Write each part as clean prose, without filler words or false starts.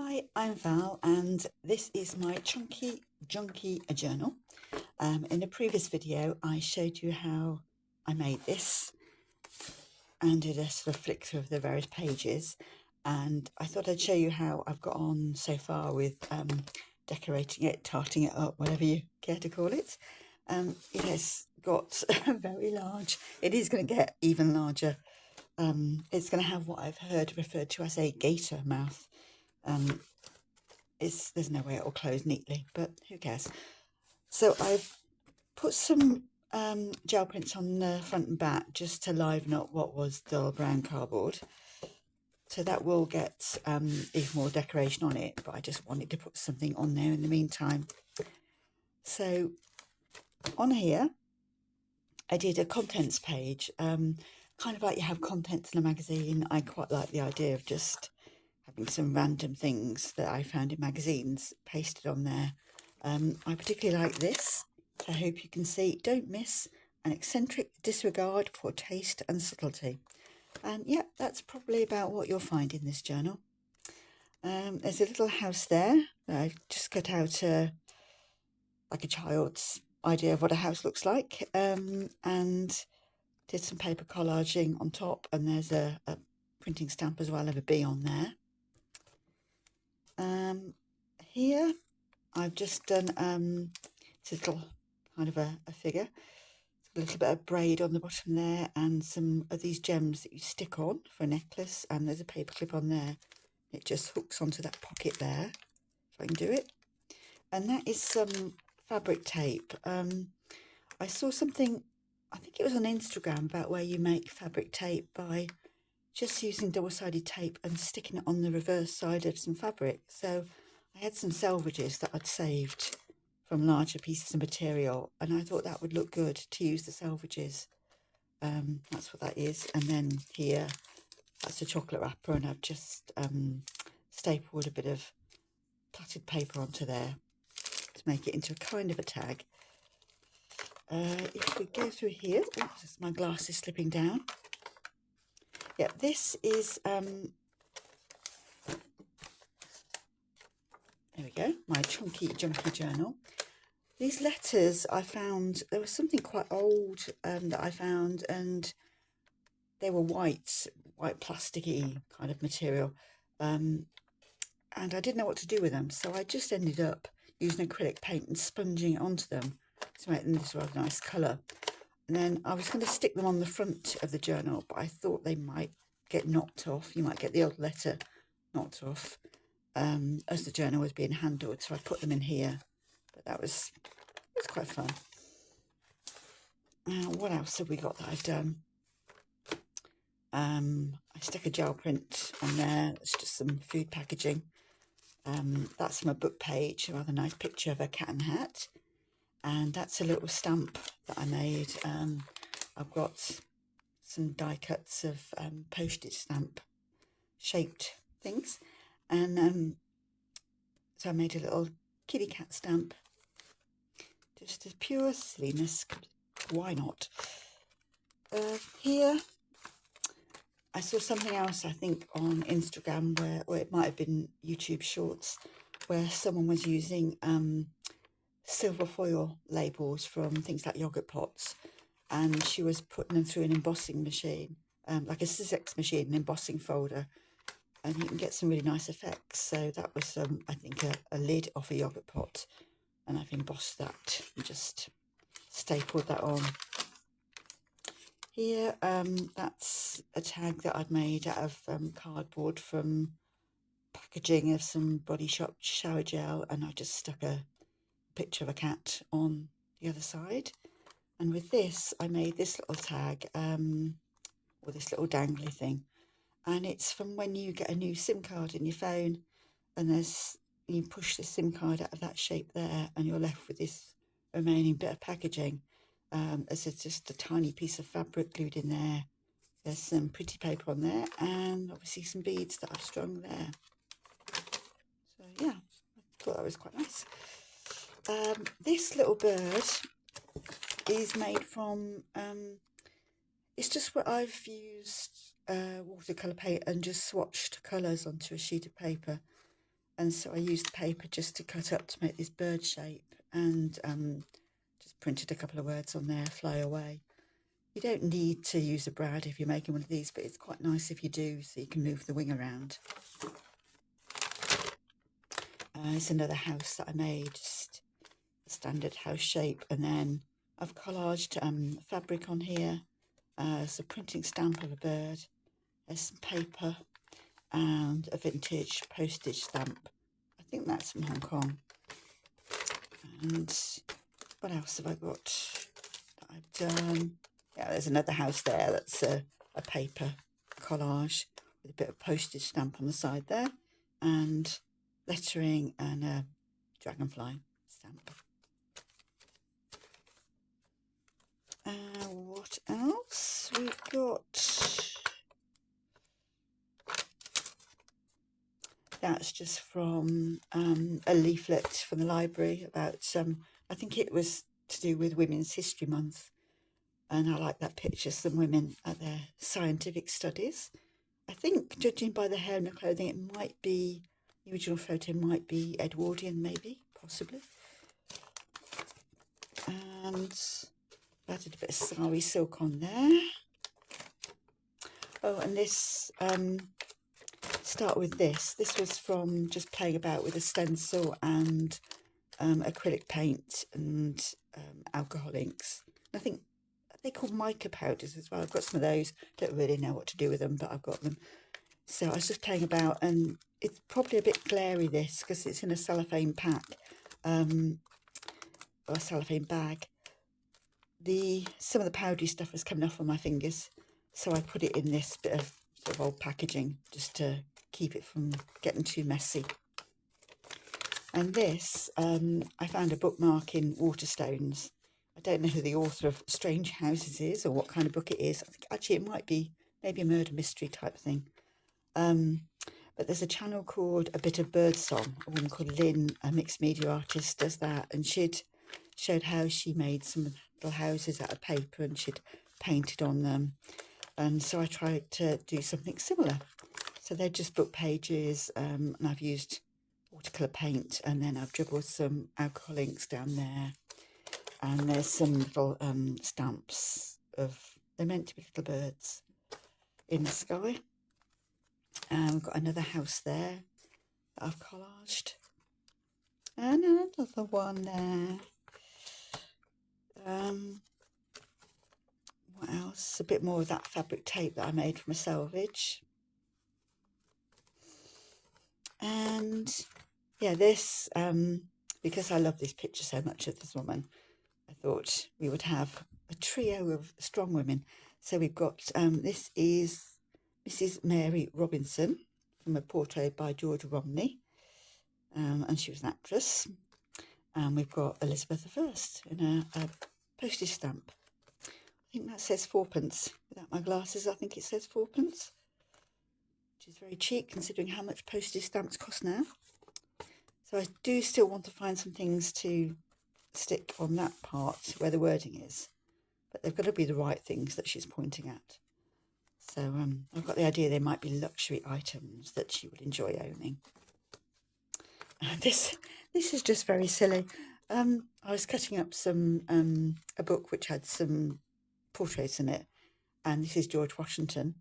Hi, I'm Val, and this is my Chunky Junky Journal. In a previous video, I showed you how I made this and did a sort of flick through of the various pages. And I thought I'd show you how I've got on so far with decorating it, tarting it up, whatever you care to call it. It has got very large. It is going to get even larger. It's going to have what I've heard referred to as a gator mouth. There's no way it will close neatly, but who cares? So I've put some gel prints on the front and back just to liven up what was dull brown cardboard. So that will get even more decoration on it, but I just wanted to put something on there in the meantime. So on here, I did a contents page, kind of like you have contents in a magazine. I quite like the idea of just having some random things that I found in magazines pasted on there. I particularly like this. I hope you can see. Don't miss an eccentric disregard for taste and subtlety. And yeah, that's probably about what you'll find in this journal. There's a little house there. I just cut out like a child's idea of what a house looks like, and did some paper collaging on top, and there's a printing stamp as well of a bee on there. Here I've just done it's a little kind of a figure. It's a little bit of braid on the bottom there and some of these gems that you stick on for a necklace, and there's a paper clip on there. It just hooks onto that pocket there, if I can do it. And that is some fabric tape. I saw something, I think it was on Instagram, about where you make fabric tape by just using double-sided tape and sticking it on the reverse side of some fabric. So I had some selvages that I'd saved from larger pieces of material, and I thought that would look good to use the selvages. That's what that is. And then here, that's a chocolate wrapper, and I've just stapled a bit of plaited paper onto there to make it into a kind of a tag. If we go through here, oops, my glass is slipping down. Yeah, this is, there we go, my Chunky Junky Journal. These letters I found, there was something quite old that I found, and they were white plasticky kind of material. And I didn't know what to do with them, so I just ended up using acrylic paint and sponging it onto them to make them this rather nice colour. And then I was going to stick them on the front of the journal, but I thought they might get knocked off. You might get the old letter knocked off as the journal was being handled, so I put them in here. But it was quite fun. What else have we got that I've done? I stuck a gel print on there. It's just some food packaging. That's from a book page, a rather nice picture of a cat and hat. And that's a little stamp that I made. I've got some die cuts of postage stamp shaped things. And so I made a little kitty cat stamp. Just as pure silliness. Why not? Here, I saw something else, I think, on Instagram, or it might have been YouTube Shorts, where someone was using silver foil labels from things like yogurt pots, and she was putting them through an embossing machine, like a Sizzix machine, an embossing folder, and you can get some really nice effects. So that was, I think, a lid off a yogurt pot, and I've embossed that and just stapled that on. Here, that's a tag that I'd made out of cardboard from packaging of some Body Shop shower gel, and I just stuck a picture of a cat on the other side. And with this, I made this little tag, or this little dangly thing, and it's from when you get a new SIM card in your phone, and you push the SIM card out of that shape there, and you're left with this remaining bit of packaging. As it's just a tiny piece of fabric glued in there. There's some pretty paper on there, and obviously some beads that I've strung there. So yeah, I thought that was quite nice. This little bird is made from, it's just where I've used watercolour paint and just swatched colours onto a sheet of paper. and so I used the paper just to cut up to make this bird shape, and just printed a couple of words on there, fly away. You don't need to use a brad if you're making one of these, but it's quite nice if you do, so you can move the wing around. It's another house that I made, just a standard house shape, and then I've collaged fabric on here. It's a printing stamp of a bird, there's some paper, and a vintage postage stamp. I think that's from Hong Kong. And what else have I got that I've done? Yeah, there's another house there that's a paper collage with a bit of postage stamp on the side there, and lettering and a dragonfly stamp. What else we've got? That's just from a leaflet from the library about I think it was to do with Women's History Month, and I like that picture, some women at their scientific studies. I think, judging by the hair and the clothing, it might be, the original photo might be Edwardian, maybe, possibly. And I added a bit of sari silk on there. Oh, and this, start with this. This was from just playing about with a stencil and acrylic paint and alcohol inks. I think they're called mica powders as well. I've got some of those. Don't really know what to do with them, but I've got them. So I was just playing about, and it's probably a bit glary, this, because it's in a cellophane pack, or a cellophane bag. Some of the powdery stuff was coming off on my fingers, so I put it in this bit of sort of old packaging just to keep it from getting too messy. And this, I found a bookmark in Waterstones. I don't know who the author of Strange Houses is or what kind of book it is. I think actually it might be maybe a murder mystery type thing. But there's a channel called A Bit of Birdsong. A woman called Lynn, a mixed media artist, does that, and she'd showed how she made some little houses out of paper and she'd painted on them. And so I tried to do something similar. So they're just book pages, and I've used watercolour paint, and then I've dribbled some alcohol inks down there. And there's some little stamps of, they're meant to be little birds in the sky. And we've got another house there that I've collaged. And another one there. What else? A bit more of that fabric tape that I made from a selvage. And yeah, this, because I love this picture so much of this woman, I thought we would have a trio of strong women. So we've got, this is Mrs. Mary Robinson from a portrait by George Romney, and she was an actress. And we've got Elizabeth I in a postage stamp. I think that says 4p. Without my glasses, I think it says 4p, which is very cheap considering how much postage stamps cost now. So I do still want to find some things to stick on that part where the wording is, but they've got to be the right things that she's pointing at. So I've got the idea they might be luxury items that she would enjoy owning. This is just very silly. I was cutting up some a book which had some portraits in it, and this is George Washington,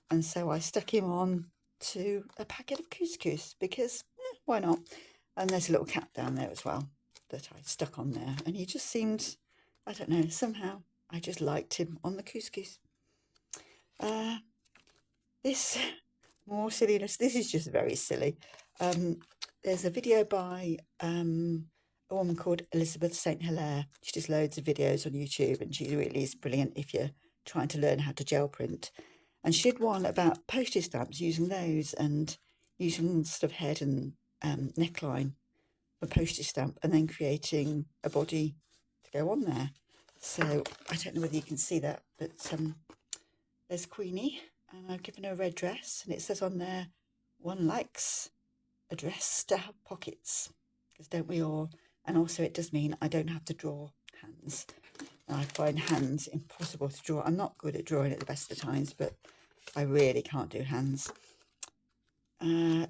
and so I stuck him on to a packet of couscous because why not? And there's a little cat down there as well that I stuck on there, and he just seemed, I don't know, somehow I just liked him on the couscous. This, more silliness, this is just very silly. There's a video by a woman called Elizabeth St. Hilaire. She does loads of videos on YouTube, and she really is brilliant if you're trying to learn how to gel print. And she did one about postage stamps, using those and using sort of head and neckline for postage stamp, and then creating a body to go on there. So I don't know whether you can see that, but there's Queenie, and I've given her a red dress, and it says on there, "One likes a dress to have pockets," because don't we all? And also it does mean I don't have to draw hands. And I find hands impossible to draw. I'm not good at drawing at the best of times, but I really can't do hands.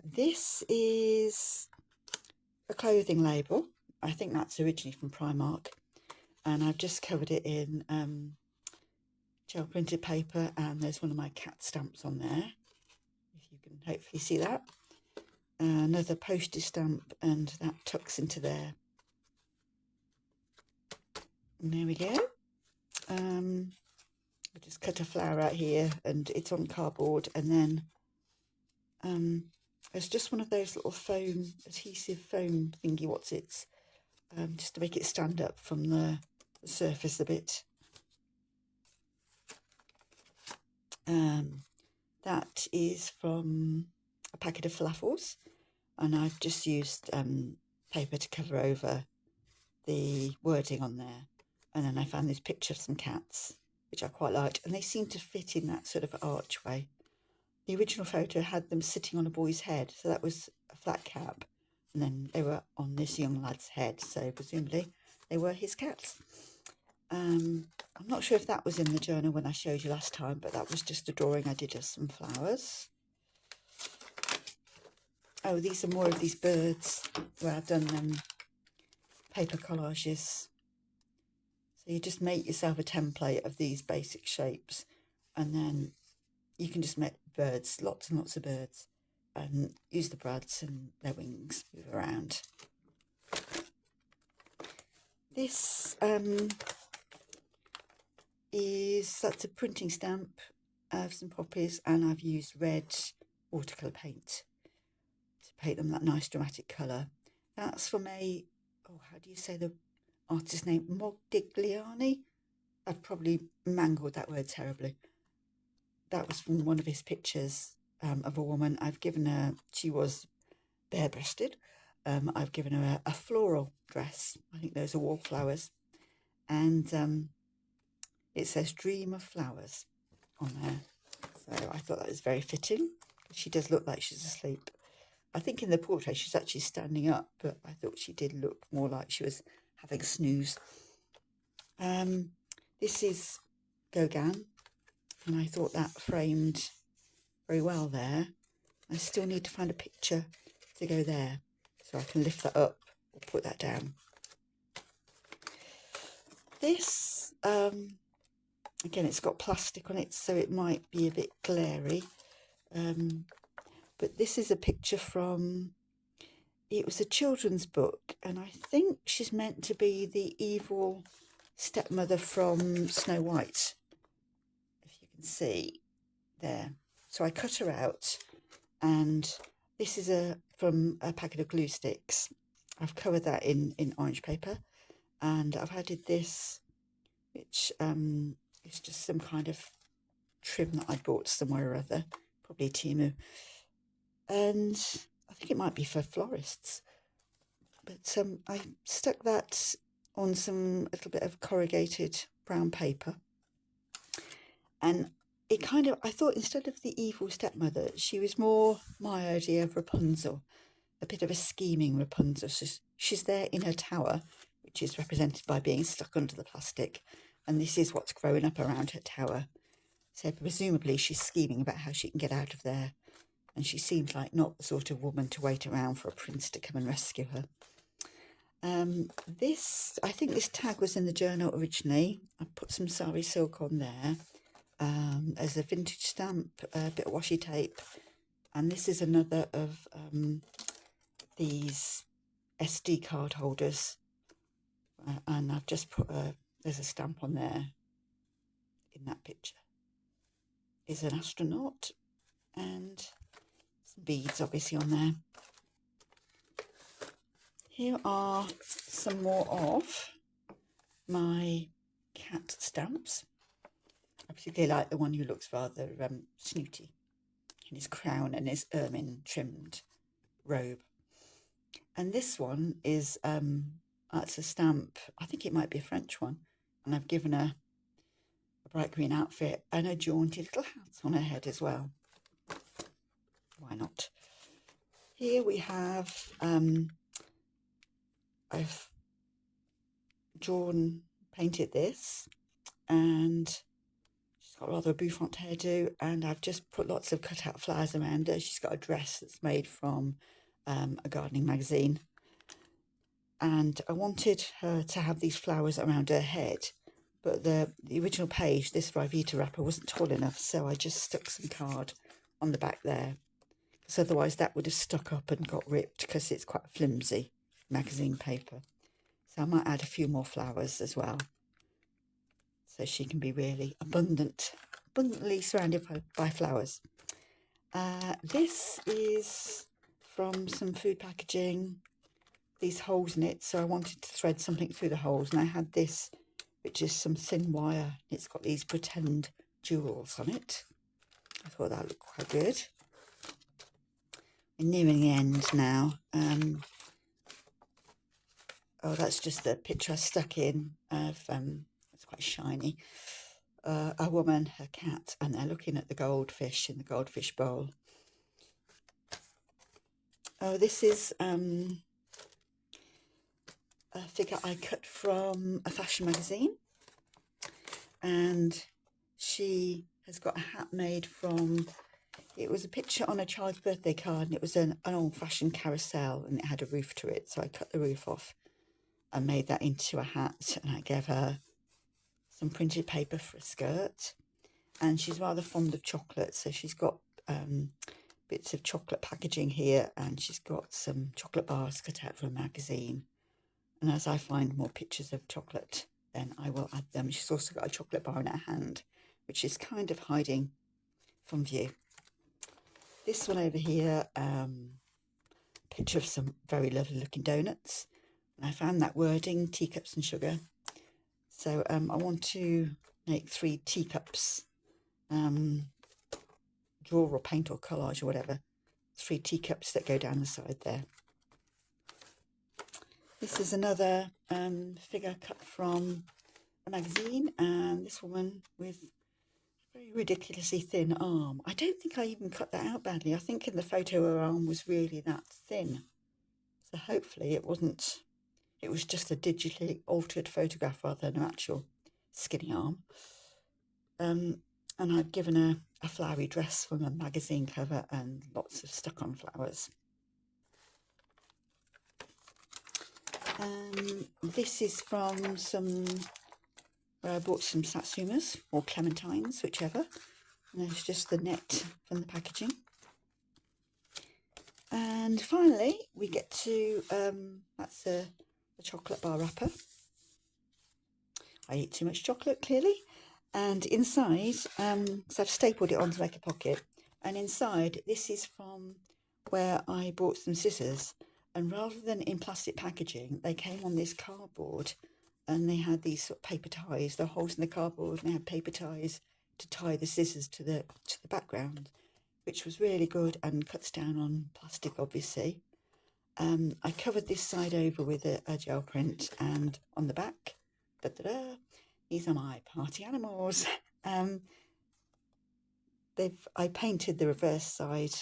This is a clothing label. I think that's originally from Primark, and I've just covered it in gel printed paper, and there's one of my cat stamps on there, if you can hopefully see that. Another postage stamp, and that tucks into there. And there we go. I just cut a flower out here, and it's on cardboard, and then it's just one of those little foam, adhesive foam thingy, just to make it stand up from the surface a bit. That is from a packet of falafels, and I've just used paper to cover over the wording on there. And then I found this picture of some cats, which I quite liked, and they seem to fit in that sort of archway. The original photo had them sitting on a boy's head, so that was a flat cap, and then they were on this young lad's head, so presumably they were his cats. I'm not sure if that was in the journal when I showed you last time, but that was just a drawing I did of some flowers. Oh, these are more of these birds where I've done paper collages. So you just make yourself a template of these basic shapes, and then you can just make birds, lots and lots of birds, and use the brads and their wings move around. This that's a printing stamp of some poppies, and I've used red watercolour paint to paint them that nice dramatic colour. That's from how do you say the artist's name? Modigliani? I've probably mangled that word terribly. That was from one of his pictures of a woman. I've given her, she was bare-breasted. I've given her a floral dress. I think those are wallflowers. And it says Dream of Flowers on there. So I thought that was very fitting. She does look like she's asleep. I think in the portrait she's actually standing up, but I thought she did look more like she was having a snooze. This is Gauguin, and I thought that framed very well there. I still need to find a picture to go there, so I can lift that up or put that down. This, again, it's got plastic on it, so it might be a bit glary. But this is a picture from, it was a children's book, and I think she's meant to be the evil stepmother from Snow White, if you can see there. So I cut her out, and this is from a packet of glue sticks. I've covered that in orange paper, and I've added this, which is just some kind of trim that I bought somewhere or other, probably Temu, and I think it might be for florists. But I stuck that on a little bit of corrugated brown paper, and it kind of, I thought instead of the evil stepmother, she was more my idea of Rapunzel, a bit of a scheming Rapunzel. She's there in her tower, which is represented by being stuck under the plastic, and this is what's growing up around her tower. So presumably she's scheming about how she can get out of there, and she seems like not the sort of woman to wait around for a prince to come and rescue her. I think this tag was in the journal originally. I put some sari silk on there as a vintage stamp, a bit of washi tape, and this is another of these SD card holders, and I've just put there's a stamp on there in that picture. Is an astronaut, and some beads obviously on there. Here are some more of my cat stamps. I particularly like the one who looks rather snooty in his crown and his ermine trimmed robe. And this one is it's a stamp, I think it might be a French one, and I've given her a bright green outfit and a jaunty little hat on her head as well. Why not? Here we have I've painted this, and she's got rather a bouffant hairdo, and I've just put lots of cut out flowers around her. She's got a dress that's made from a gardening magazine, and I wanted her to have these flowers around her head, but the original page, this Rivita wrapper, wasn't tall enough, so I just stuck some card on the back there, because otherwise that would have stuck up and got ripped, because it's quite flimsy magazine paper. So I might add a few more flowers as well, so she can be really abundantly surrounded by flowers. This is from some food packaging, these holes in it, so I wanted to thread something through the holes, and I had this, which is some thin wire. It's got these pretend jewels on it. I thought that looked quite good. We're nearing the end now. Oh, that's just the picture I stuck in of, it's quite shiny, a woman, her cat, and they're looking at the goldfish in the goldfish bowl. Oh, this is a figure I cut from a fashion magazine, and she has got a hat made from, it was a picture on a child's birthday card, and it was an old-fashioned carousel, and it had a roof to it, so I cut the roof off and made that into a hat, and I gave her some printed paper for a skirt. And she's rather fond of chocolate, so she's got bits of chocolate packaging here, and she's got some chocolate bars cut out from a magazine. And as I find more pictures of chocolate, then I will add them. She's also got a chocolate bar in her hand, which is kind of hiding from view. This one over here, picture of some very lovely looking donuts. And I found that wording, teacups and sugar. So I want to make 3 teacups, draw or paint or collage or whatever, 3 teacups that go down the side there. This is another figure cut from a magazine, and this woman with a very ridiculously thin arm. I don't think I even cut that out badly. I think in the photo her arm was really that thin. So hopefully it wasn't, it was just a digitally altered photograph rather than an actual skinny arm. And I've given her a flowery dress from a magazine cover and lots of stuck-on flowers. This is from some, where I bought some satsumas or clementines, whichever. And there's just the net from the packaging. And finally, we get to, that's a chocolate bar wrapper. I eat too much chocolate, clearly. And inside, because I've stapled it on to make a pocket, and inside, this is from where I bought some scissors, and rather than in plastic packaging, they came on this cardboard, and they had these sort of paper ties, the holes in the cardboard, and they had paper ties to tie the scissors to the background, which was really good and cuts down on plastic, obviously. I covered this side over with a gel print, and on the back, these are my party animals. I painted the reverse side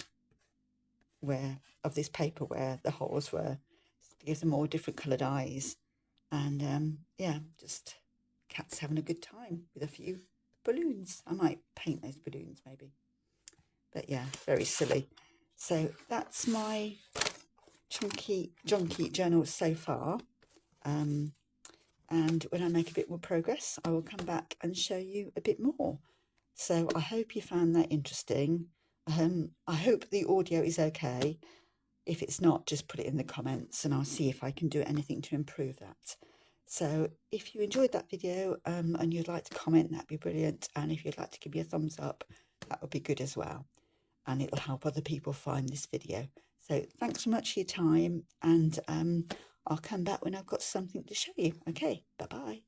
of this paper where the holes were, to give them all different coloured eyes. And yeah, just cats having a good time with a few balloons. I might paint those balloons maybe. But yeah, very silly. So that's my Chunky Junky Journal so far. And when I make a bit more progress, I will come back and show you a bit more. So I hope you found that interesting. I hope the audio is okay. If it's not, just put it in the comments and I'll see if I can do anything to improve that. So if you enjoyed that video and you'd like to comment, that'd be brilliant. And if you'd like to give me a thumbs up, that would be good as well. And it'll help other people find this video. So thanks so much for your time, and I'll come back when I've got something to show you. Okay, bye-bye.